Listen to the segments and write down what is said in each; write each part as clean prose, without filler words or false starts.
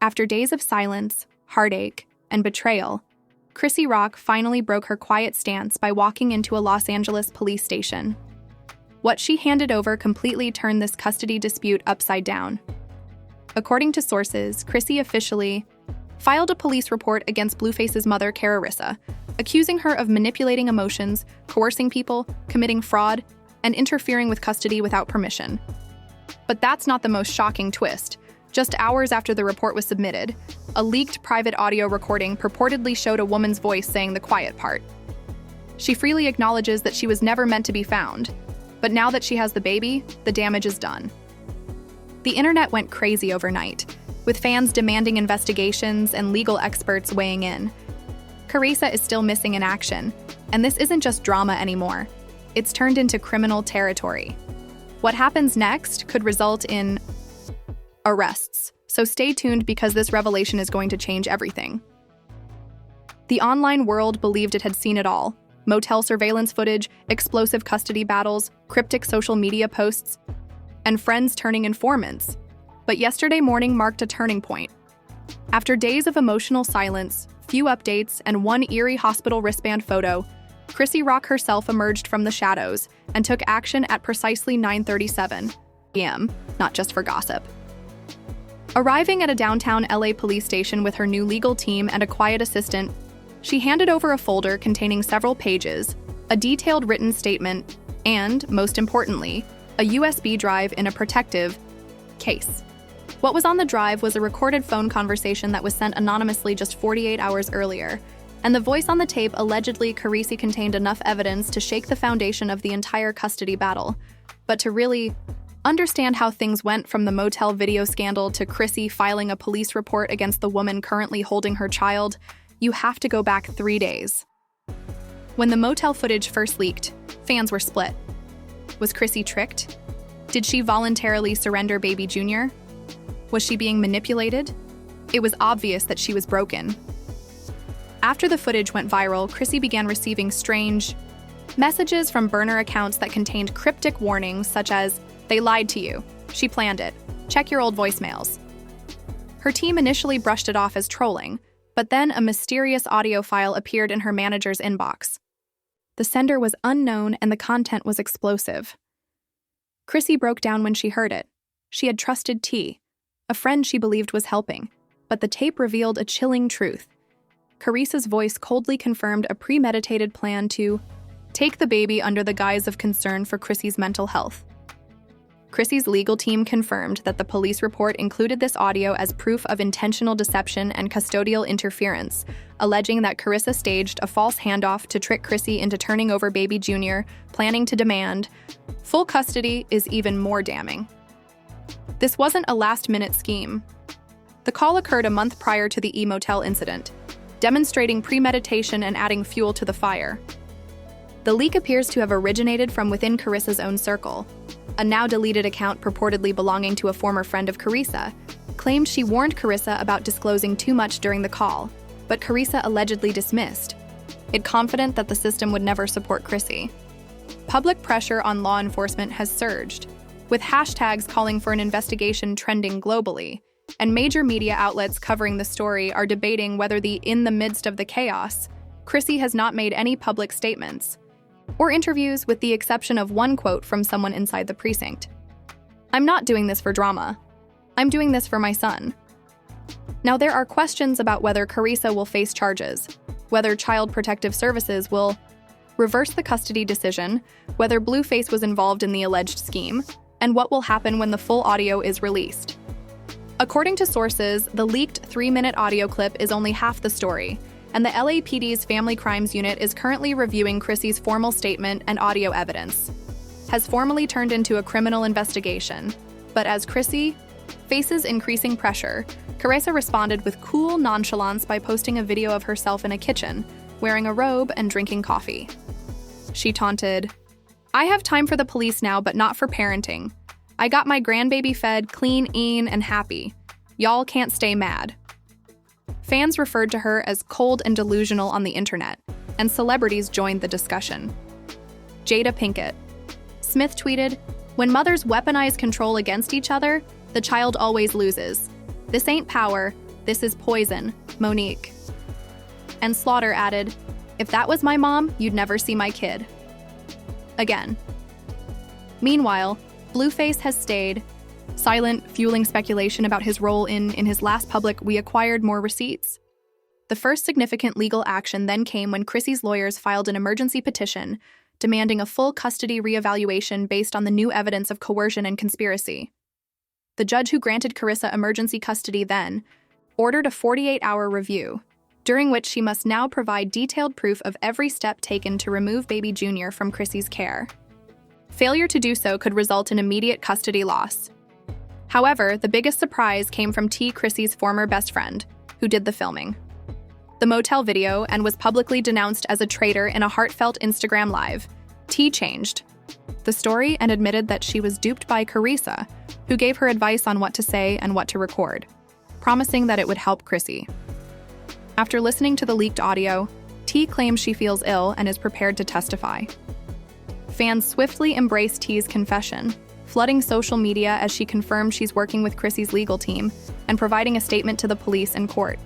After days of silence, heartache, and betrayal, Chrisean Rock finally broke her quiet stance by walking into a Los Angeles police station. What she handed over completely turned this custody dispute upside down. According to sources, Chrissy officially filed a police report against Blueface's mother, Carissa, accusing her of manipulating emotions, coercing people, committing fraud, and interfering with custody without permission. But that's not the most shocking twist. Just hours after the report was submitted, a leaked private audio recording purportedly showed a woman's voice saying the quiet part. She freely acknowledges that she was never meant to be found, but now that she has the baby, the damage is done. The internet went crazy overnight, with fans demanding investigations and legal experts weighing in. Carissa is still missing in action, and this isn't just drama anymore. It's turned into criminal territory. What happens next could result in arrests, so stay tuned because this revelation is going to change everything. The online world believed it had seen it all: motel surveillance footage, explosive custody battles, cryptic social media posts, and friends turning informants. But yesterday morning marked a turning point. After days of emotional silence, few updates, and one eerie hospital wristband photo, Chrisean Rock herself emerged from the shadows and took action at precisely 9:37 p.m., not just for gossip. Arriving at a downtown LA police station with her new legal team and a quiet assistant, she handed over a folder containing several pages, a detailed written statement, and, most importantly, a USB drive in a protective case. What was on the drive was a recorded phone conversation that was sent anonymously just 48 hours earlier, and the voice on the tape allegedly Carissa contained enough evidence to shake the foundation of the entire custody battle. But to really understand how things went from the motel video scandal to Chrissy filing a police report against the woman currently holding her child, you have to go back 3 days. When the motel footage first leaked, fans were split. Was Chrissy tricked? Did she voluntarily surrender baby Junior? Was she being manipulated? It was obvious that she was broken. After the footage went viral, Chrissy began receiving strange messages from burner accounts that contained cryptic warnings such as, "They lied to you. She planned it. Check your old voicemails." Her team initially brushed it off as trolling, but then a mysterious audio file appeared in her manager's inbox. The sender was unknown and the content was explosive. Chrissy broke down when she heard it. She had trusted T, a friend she believed was helping, but the tape revealed a chilling truth. Carissa's voice coldly confirmed a premeditated plan to take the baby under the guise of concern for Chrissy's mental health. Chrissy's legal team confirmed that the police report included this audio as proof of intentional deception and custodial interference, alleging that Carissa staged a false handoff to trick Chrissy into turning over baby Junior, planning to demand full custody. Is even more damning. This wasn't a last-minute scheme. The call occurred a month prior to the E-Motel incident, demonstrating premeditation and adding fuel to the fire. The leak appears to have originated from within Carissa's own circle. A now-deleted account purportedly belonging to a former friend of Carissa claimed she warned Carissa about disclosing too much during the call, but Carissa allegedly dismissed it, confident that the system would never support Chrissy. Public pressure on law enforcement has surged, with hashtags calling for an investigation trending globally, and major media outlets covering the story are debating whether in the midst of the chaos, Chrissy has not made any public statements or interviews, with the exception of one quote from someone inside the precinct. "I'm not doing this for drama. I'm doing this for my son." Now, there are questions about whether Carissa will face charges, whether Child Protective Services will reverse the custody decision, whether Blueface was involved in the alleged scheme, and what will happen when the full audio is released. According to sources, the leaked 3-minute audio clip is only half the story, and the LAPD's Family Crimes Unit is currently reviewing Chrissy's formal statement and audio evidence. Has formally turned into a criminal investigation. But as Chrissy faces increasing pressure, Carissa responded with cool nonchalance by posting a video of herself in a kitchen, wearing a robe and drinking coffee. She taunted, "I have time for the police now, but not for parenting. I got my grandbaby fed, clean, and happy. Y'all can't stay mad." Fans referred to her as cold and delusional on the internet, and celebrities joined the discussion. Jada Pinkett Smith tweeted, "When mothers weaponize control against each other, the child always loses. This ain't power, "This is poison, Monique." And Slaughter added, "If that was my mom, you'd never see my kid." Again. Meanwhile, Blueface has stayed silent, fueling speculation about his role in his last public "We acquired more receipts." The first significant legal action then came when Chrissy's lawyers filed an emergency petition demanding a full custody reevaluation based on the new evidence of coercion and conspiracy. The judge who granted Carissa emergency custody then ordered a 48-hour review, during which she must now provide detailed proof of every step taken to remove baby Junior from Chrissy's care. Failure to do so could result in immediate custody loss. However, the biggest surprise came from Chrissy's former best friend, who did the filming. The motel video and was publicly denounced as a traitor in a heartfelt Instagram Live. Changed the story and admitted that she was duped by Carissa, who gave her advice on what to say and what to record, promising that it would help Chrissy. After listening to the leaked audio, claims she feels ill and is prepared to testify. Fans swiftly embraced T's confession, flooding social media as she confirmed she's working with Chrissy's legal team and providing a statement to the police and court.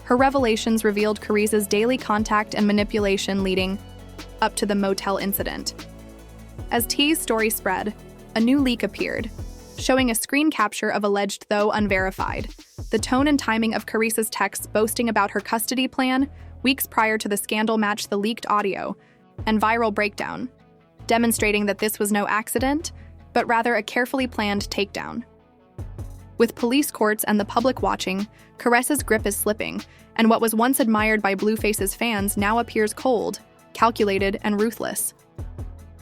Her revelations revealed Carissa's daily contact and manipulation leading up to the motel incident. As T's story spread, a new leak appeared, showing a screen capture of alleged, though unverified, the tone and timing of Carissa's texts boasting about her custody plan weeks prior to the scandal matched the leaked audio and viral breakdown, demonstrating that this was no accident, but rather a carefully planned takedown. With police courts and the public watching, Carissa's grip is slipping, and what was once admired by Blueface's fans now appears cold, calculated, and ruthless.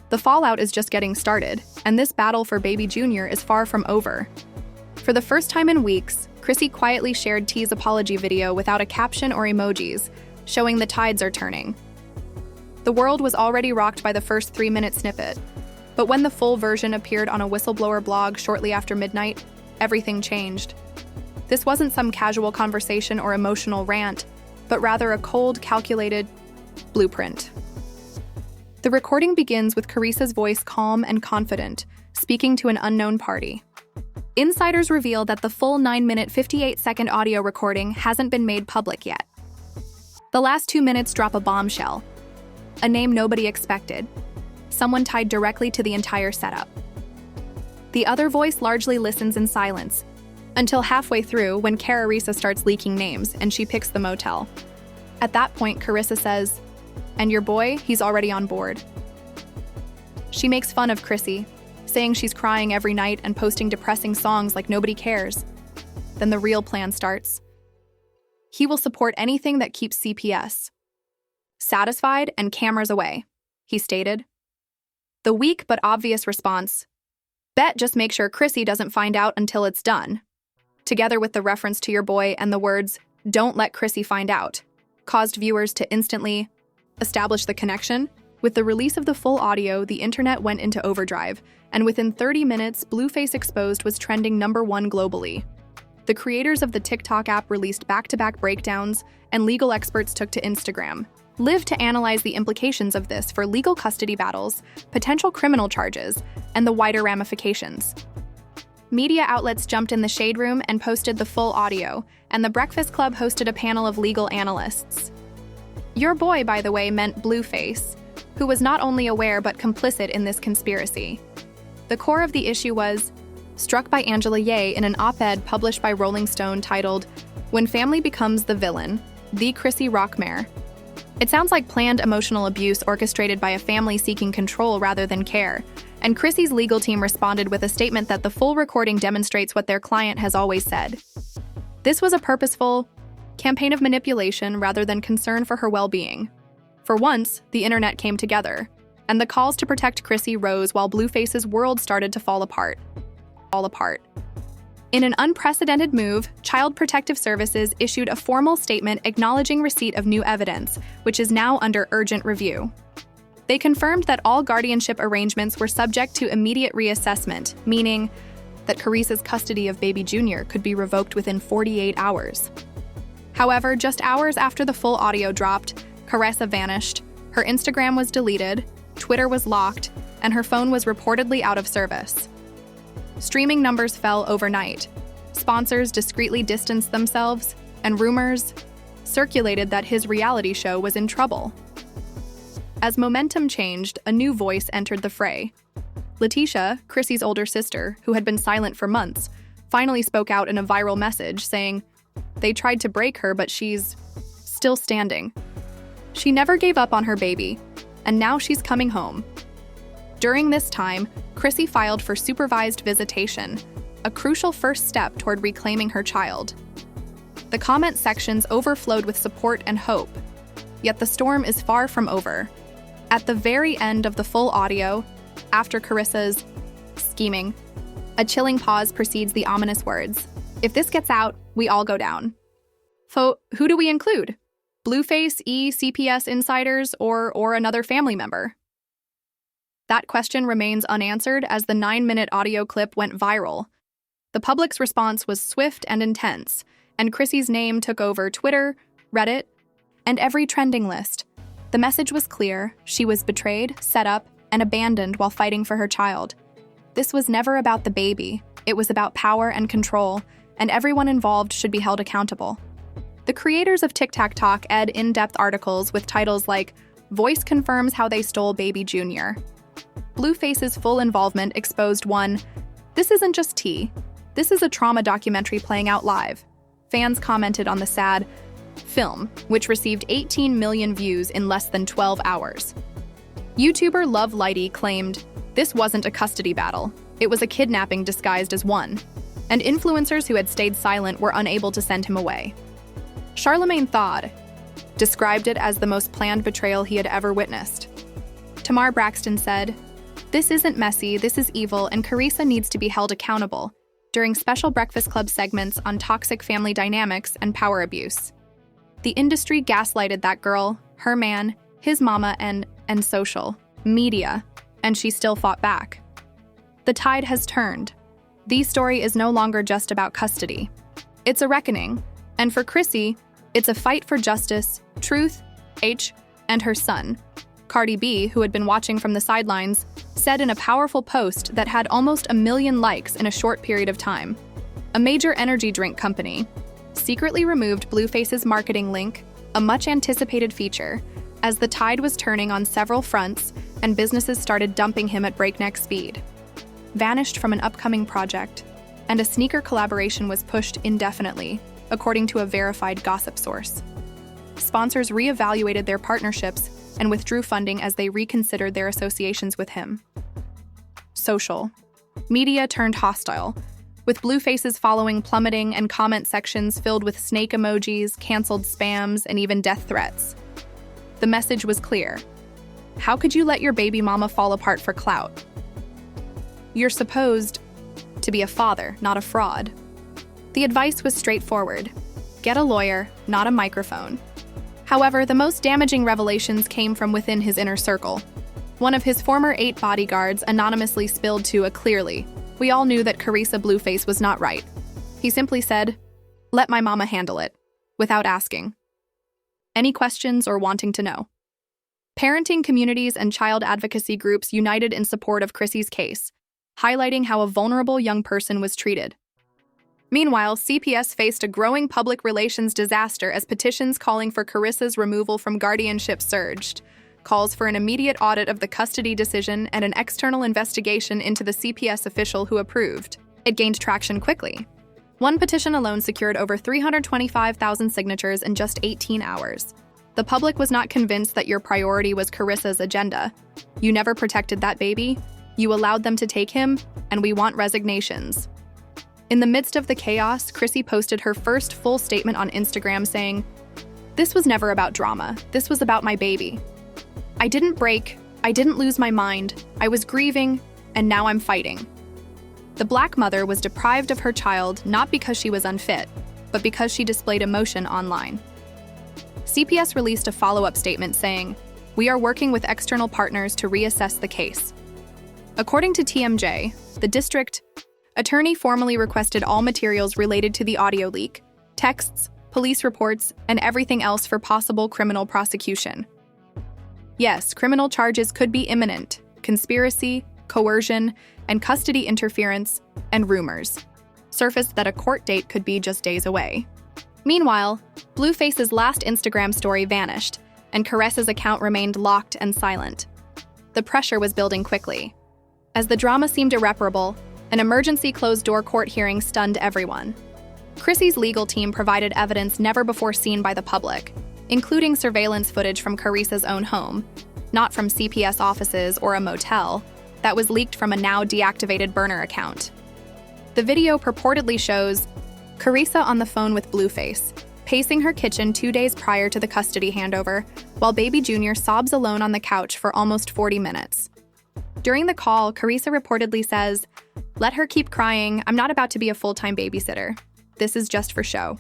The fallout is just getting started, and this battle for baby Junior is far from over. For the first time in weeks, Chrissy quietly shared T's apology video without a caption or emojis, showing the tides are turning. The world was already rocked by the first 3-minute snippet, but when the full version appeared on a whistleblower blog shortly after midnight, everything changed. This wasn't some casual conversation or emotional rant, but rather a cold, calculated blueprint. The recording begins with Carissa's voice calm and confident, speaking to an unknown party. Insiders reveal that the full 9-minute, 58-second audio recording hasn't been made public yet. The last 2 minutes drop a bombshell, a name nobody expected, someone tied directly to the entire setup. The other voice largely listens in silence, until halfway through when Carissa starts leaking names and she picks the motel. At that point, Carissa says, "And your boy, he's already on board." She makes fun of Chrissy, saying she's crying every night and posting depressing songs like nobody cares. Then the real plan starts. He will support anything that keeps CPS satisfied and cameras away, he stated. The weak but obvious response, "Bet just make sure Chrissy doesn't find out until it's done," together with the reference to your boy and the words, "Don't let Chrissy find out," caused viewers to instantly establish the connection. With the release of the full audio, the internet went into overdrive, and within 30 minutes, Blueface Exposed was trending #1 globally. The creators of the TikTok app released back-to-back breakdowns, and legal experts took to Instagram Live to analyze the implications of this for legal custody battles, potential criminal charges, and the wider ramifications. Media outlets jumped in the shade room and posted the full audio, and the Breakfast Club hosted a panel of legal analysts. Your boy, by the way, meant Blueface, who was not only aware but complicit in this conspiracy. The core of the issue was struck by Angela Ye in an op-ed published by Rolling Stone titled, "When Family Becomes the Villain, the Chrisean Rock Mare." It sounds like planned emotional abuse orchestrated by a family seeking control rather than care, and Chrissy's legal team responded with a statement that the full recording demonstrates what their client has always said. This was a purposeful campaign of manipulation rather than concern for her well-being. For once, the internet came together, and the calls to protect Chrissy rose while Blueface's world started to fall apart. In an unprecedented move, Child Protective Services issued a formal statement acknowledging receipt of new evidence, which is now under urgent review. They confirmed that all guardianship arrangements were subject to immediate reassessment, meaning that Carissa's custody of baby Junior could be revoked within 48 hours. However, just hours after the full audio dropped, Carissa vanished, her Instagram was deleted, Twitter was locked, and her phone was reportedly out of service. Streaming numbers fell overnight, Sponsors discreetly distanced themselves, and rumors circulated that his reality show was in trouble. As momentum changed, a new voice entered the fray. Letitia, Chrissy's older sister, who had been silent for months, finally spoke out in a viral message saying, "They tried to break her, but she's still standing. She never gave up on her baby, and now she's coming home." During this time, Chrissy filed for supervised visitation, a crucial first step toward reclaiming her child. The comment sections overflowed with support and hope, yet the storm is far from over. At the very end of the full audio, after Carissa's scheming, a chilling pause precedes the ominous words, "If this gets out, we all go down." Who do we include? Blueface, CPS insiders, or another family member? That question remains unanswered as the 9-minute audio clip went viral. The public's response was swift and intense, and Chrissy's name took over Twitter, Reddit, and every trending list. The message was clear: she was betrayed, set up, and abandoned while fighting for her child. This was never about the baby. It was about power and control, and everyone involved should be held accountable. The creators of TikTok ed in-depth articles with titles like "Voice Confirms How They Stole Baby Jr." Blueface's full involvement exposed one, "This isn't just tea. This is a trauma documentary playing out live." Fans commented on the sad film, which received 18 million views in less than 12 hours. YouTuber Love Lighty claimed, "This wasn't a custody battle. It was a kidnapping disguised as one." And influencers who had stayed silent were unable to send him away. Charlemagne Thawed described it as the most planned betrayal he had ever witnessed. Tamar Braxton said, "This isn't messy, this is evil, and Carissa needs to be held accountable," during special Breakfast Club segments on toxic family dynamics and power abuse. The industry gaslighted that girl, her man, his mama, and social media, and she still fought back. The tide has turned. The story is no longer just about custody. It's a reckoning, and for Chrissy, it's a fight for justice, truth, and her son. Cardi B, who had been watching from the sidelines, said in a powerful post that had almost 1 million likes in a short period of time. A major energy drink company secretly removed Blueface's marketing link, a much-anticipated feature, as the tide was turning on several fronts and businesses started dumping him at breakneck speed. Vanished from an upcoming project, and a sneaker collaboration was pushed indefinitely, according to a verified gossip source. Sponsors reevaluated their partnerships and withdrew funding as they reconsidered their associations with him. Social media turned hostile, with Blueface's following plummeting and comment sections filled with snake emojis, canceled spams, and even death threats. The message was clear. How could you let your baby mama fall apart for clout? You're supposed to be a father, not a fraud. The advice was straightforward. Get a lawyer, not a microphone. However, the most damaging revelations came from within his inner circle. One of his former 8 bodyguards anonymously spilled to a clearly, "We all knew that Carissa Blueface was not right." He simply said, "Let my mama handle it," without asking any questions or wanting to know. Parenting communities and child advocacy groups united in support of Chrissy's case, highlighting how a vulnerable young person was treated. Meanwhile, CPS faced a growing public relations disaster as petitions calling for Carissa's removal from guardianship surged. Calls for an immediate audit of the custody decision and an external investigation into the CPS official who approved. It gained traction quickly. One petition alone secured over 325,000 signatures in just 18 hours. The public was not convinced that your priority was Carissa's agenda. You never protected that baby. You allowed them to take him, and we want resignations. In the midst of the chaos, Chrissy posted her first full statement on Instagram saying, "This was never about drama. This was about my baby. I didn't break. I didn't lose my mind. I was grieving, and now I'm fighting." The Black mother was deprived of her child not because she was unfit, but because she displayed emotion online. CPS released a follow-up statement saying, "We are working with external partners to reassess the case." According to TMJ, the district attorney formally requested all materials related to the audio leak, texts, police reports, and everything else for possible criminal prosecution. Yes, criminal charges could be imminent: conspiracy, coercion, and custody interference, and rumors. surfaced that a court date could be just days away. Meanwhile, Blueface's last Instagram story vanished, and Caresa's account remained locked and silent. The pressure was building quickly. As the drama seemed irreparable, an emergency closed-door court hearing stunned everyone. Chrissy's legal team provided evidence never before seen by the public, including surveillance footage from Caresa's own home, not from CPS offices or a motel, that was leaked from a now deactivated burner account. The video purportedly shows Caresa on the phone with Blueface, pacing her kitchen 2 days prior to the custody handover, while baby Junior sobs alone on the couch for almost 40 minutes. During the call, Caresa reportedly says, "Let her keep crying, I'm not about to be a full-time babysitter. This is just for show."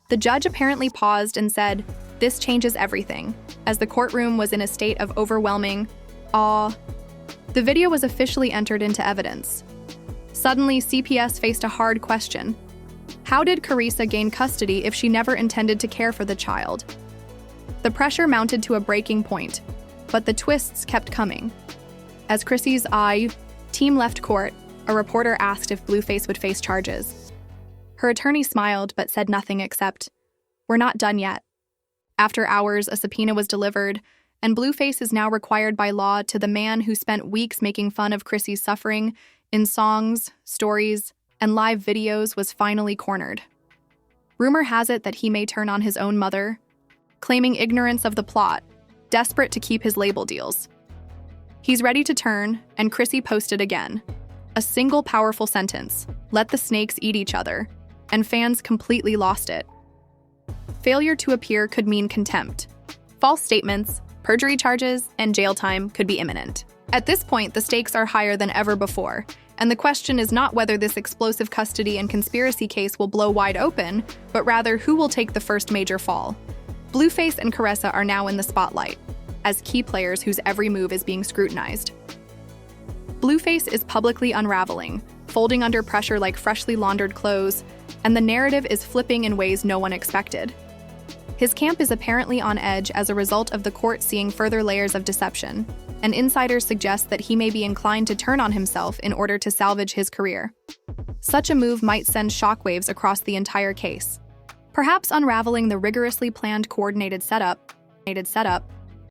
The judge apparently paused and said, "This changes everything," as the courtroom was in a state of overwhelming awe. The video was officially entered into evidence. Suddenly, CPS faced a hard question. How did Caresa gain custody if she never intended to care for the child? The pressure mounted to a breaking point, but the twists kept coming. As Chrissy's team left court, a reporter asked if Blueface would face charges. Her attorney smiled but said nothing except, "We're not done yet." After hours, a subpoena was delivered, and Blueface is now required by law to the man who spent weeks making fun of Chrissy's suffering in songs, stories, and live videos was finally cornered. Rumor has it that he may turn on his own mother, claiming ignorance of the plot, desperate to keep his label deals. He's ready to turn, and Chrissy posted again. A single powerful sentence, "Let the snakes eat each other," and fans completely lost it. Failure to appear could mean contempt. False statements, perjury charges, and jail time could be imminent. At this point, the stakes are higher than ever before, and the question is not whether this explosive custody and conspiracy case will blow wide open, but rather who will take the first major fall. Blueface and Caresa are now in the spotlight, as key players whose every move is being scrutinized. Blueface is publicly unraveling, folding under pressure like freshly laundered clothes, and the narrative is flipping in ways no one expected. His camp is apparently on edge as a result of the court seeing further layers of deception, and insiders suggest that he may be inclined to turn on himself in order to salvage his career. Such a move might send shockwaves across the entire case, perhaps unraveling the rigorously planned coordinated setup